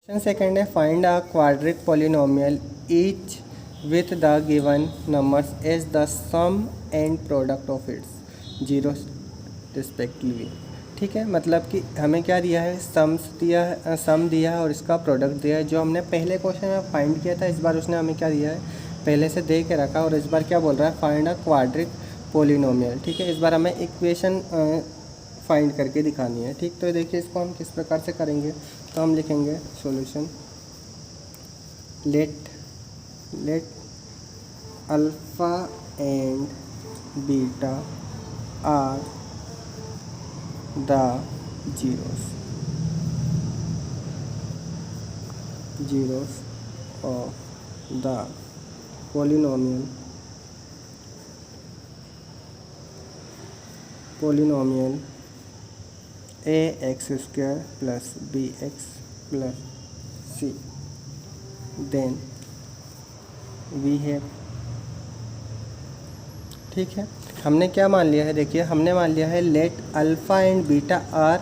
Question second है, find a quadric polynomial each with the given numbers as the sum and product of its zero respectively. ठीक है, मतलब कि हमें क्या दिया है, सम दिया है और इसका प्रोडक्ट दिया है। जो हमने पहले क्वेश्चन में फाइंड किया था, इस बार उसने हमें क्या दिया है, पहले से दे के रखा, और इस बार क्या बोल रहा है, फाइंड अ क्वाड्रिक पॉलिनोमियल। ठीक है, इस बार हमें इक्वेशन फाइंड करके दिखानी है। ठीक, तो देखिए इसको हम किस प्रकार से करेंगे। तो हम लिखेंगे solution, let alpha and beta are the zeros of the polynomial ax square plus bx plus c, then we have। ठीक है, हमने क्या मान लिया है, देखिए हमने मान लिया है let alpha and beta are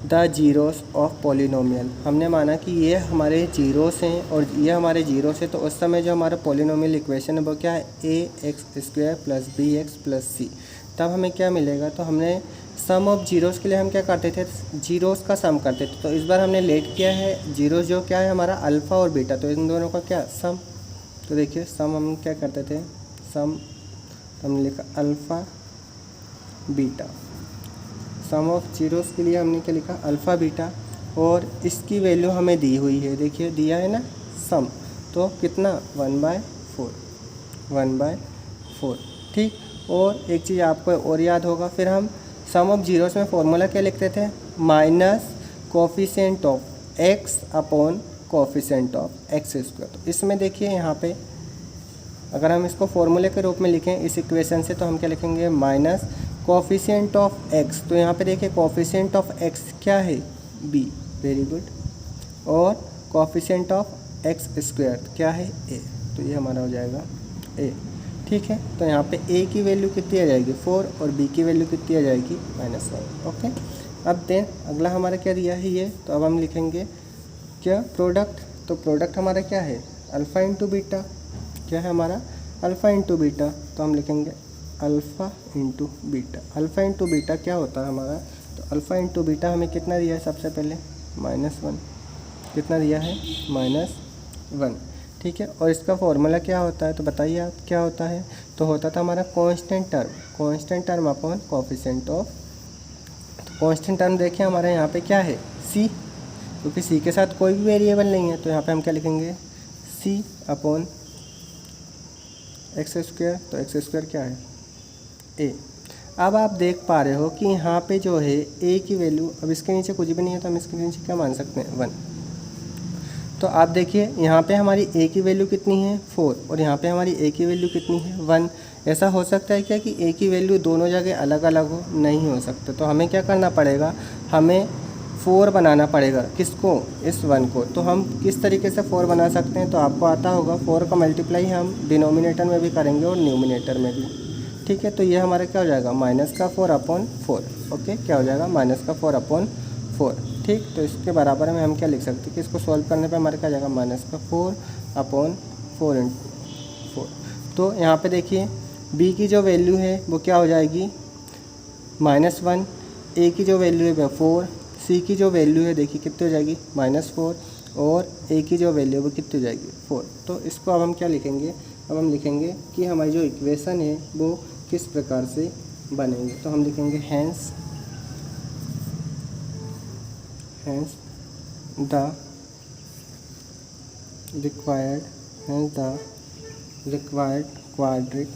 the zeros of polynomial. हमने माना कि ये हमारे जीरोस हैं और ये हमारे जीरोस हैं, तो उस समय जो हमारा पॉलिनोमियल इक्वेशन है वो क्या है, a x square plus b x plus c. तब हमें क्या मिलेगा, तो हमने सम ऑफ जीरोस के लिए हम क्या करते थे, जीरोस का सम करते थे। तो इस बार हमने लेट किया है जीरोस जो क्या है हमारा अल्फ़ा और बीटा, तो इन दोनों का क्या सम। तो देखिए सम हम क्या करते थे, सम हमने लिखा alpha beta, sum of zeros के लिए हमने क्या लिखा, अल्फ़ा बीटा, और इसकी वैल्यू हमें दी हुई है, देखिए दिया है ना सम, तो कितना 1/4। ठीक, और एक चीज़ आपको और याद होगा, फिर हम सम ऑफ जीरोस में फॉर्मूला क्या लिखते थे, minus coefficient of x upon coefficient of x square. तो इसमें देखिए यहाँ पे अगर हम इसको फॉर्मूले के रूप में लिखें इस इक्वेशन से, तो हम क्या लिखेंगे, माइनस कोफिशिएंट ऑफ एक्स। तो यहाँ पे देखिए कोफिशिएंट ऑफ एक्स क्या है, बी, वेरी गुड, और कोफिशिएंट ऑफ एक्स स्क्वायर क्या है, ए। तो ये हमारा हो जाएगा ए। ठीक है, तो यहाँ पे ए की वैल्यू कितनी आ जाएगी 4 और बी की वैल्यू कितनी आ जाएगी -1। ओके, अब देन अगला हमारा क्या दिया है ये, तो अब हम लिखेंगे क्या, प्रोडक्ट। तो प्रोडक्ट हमारा क्या है, अल्फ़ा इंटू बीटा, क्या है हमारा अल्फ़ा इंटू बीटा। तो हम लिखेंगे alpha into beta. Alpha into beta क्या होता है हमारा, तो अल्फ़ा इंटू बीटा हमें कितना दिया है, सबसे पहले -1, कितना दिया है -1। ठीक है, और इसका फॉर्मूला क्या होता है, तो बताइए आप क्या होता है। तो होता था हमारा constant term upon coefficient of. तो कांस्टेंट टर्म देखिए हमारे यहाँ पे क्या है, सी, क्योंकि सी के साथ कोई भी वेरिएबल नहीं है, तो यहाँ पे हम क्या लिखेंगे, सी अपॉन एक्स स्क्वायर। तो एक्स स्क्वायर क्या है, ए। अब आप देख पा रहे हो कि यहाँ पे जो है ए की वैल्यू, अब इसके नीचे कुछ भी नहीं है, तो हम इसके नीचे क्या मान सकते हैं, 1। तो आप देखिए यहाँ पे हमारी ए की वैल्यू कितनी है 4, और यहाँ पे हमारी ए की वैल्यू कितनी है 1। ऐसा हो सकता है क्या कि ए की वैल्यू दोनों जगह अलग अलग हो, नहीं हो सकता। तो हमें क्या करना पड़ेगा, हमें 4 बनाना पड़ेगा, किसको, इस 1 को। तो हम किस तरीके से 4 बना सकते हैं, तो आपको आता होगा 4 का मल्टीप्लाई हम डिनोमिनेटर में भी करेंगे और न्यूमिनेटर में भी। ठीक है, तो ये हमारा क्या हो जाएगा, -4/4। ओके, क्या हो जाएगा, -4/4। ठीक, तो इसके बराबर में हम क्या लिख सकते हैं कि इसको सॉल्व करने पे हमारा क्या जाएगा, -4/4 × 4। तो यहाँ पे देखिए b की जो वैल्यू है वो क्या हो जाएगी -1, a की जो वैल्यू है वो 4, c की जो वैल्यू है देखिए कितनी हो जाएगी -4, और a की जो वैल्यू है वो कितनी हो जाएगी 4। तो इसको अब हम क्या लिखेंगे, अब हम लिखेंगे कि हमारी जो इक्वेशन है वो किस प्रकार से बनेंगे। तो हम लिखेंगे hence the required quadric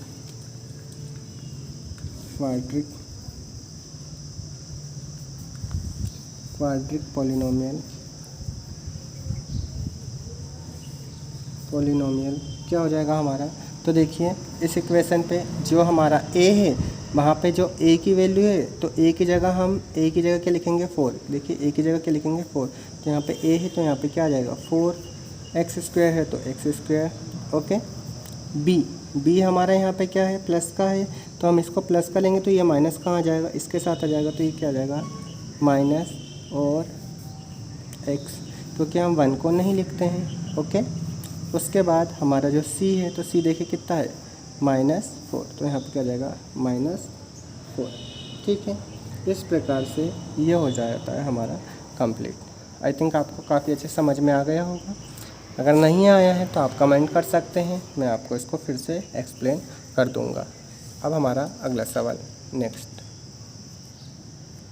polynomial क्या हो जाएगा हमारा। तो देखिए इस इक्वेशन पे जो हमारा a है वहाँ पे जो a की वैल्यू है, तो a की जगह हम a की जगह क्या लिखेंगे 4। देखिए a की जगह क्या लिखेंगे 4, तो यहाँ पे a है तो यहाँ पे क्या आ जाएगा 4, x स्क्वायर है तो x स्क्वायर। ओके, b हमारा यहाँ पे क्या है, प्लस का है, तो हम इसको प्लस का लेंगे तो ये माइनस कहाँ आ जाएगा, इसके साथ आ जाएगा, तो ये क्या आ जाएगा माइनस और x। क्योंकि हम 1 को नहीं लिखते हैं। ओके, उसके बाद हमारा जो c है, तो c देखिए कितना है -4, तो यहाँ पे क्या जाएगा -4। ठीक है, इस प्रकार से ये हो जाता है हमारा कंप्लीट। आई थिंक आपको काफ़ी अच्छे समझ में आ गया होगा। अगर नहीं आया है तो आप कमेंट कर सकते हैं, मैं आपको इसको फिर से एक्सप्लेन कर दूंगा। अब हमारा अगला सवाल नेक्स्ट।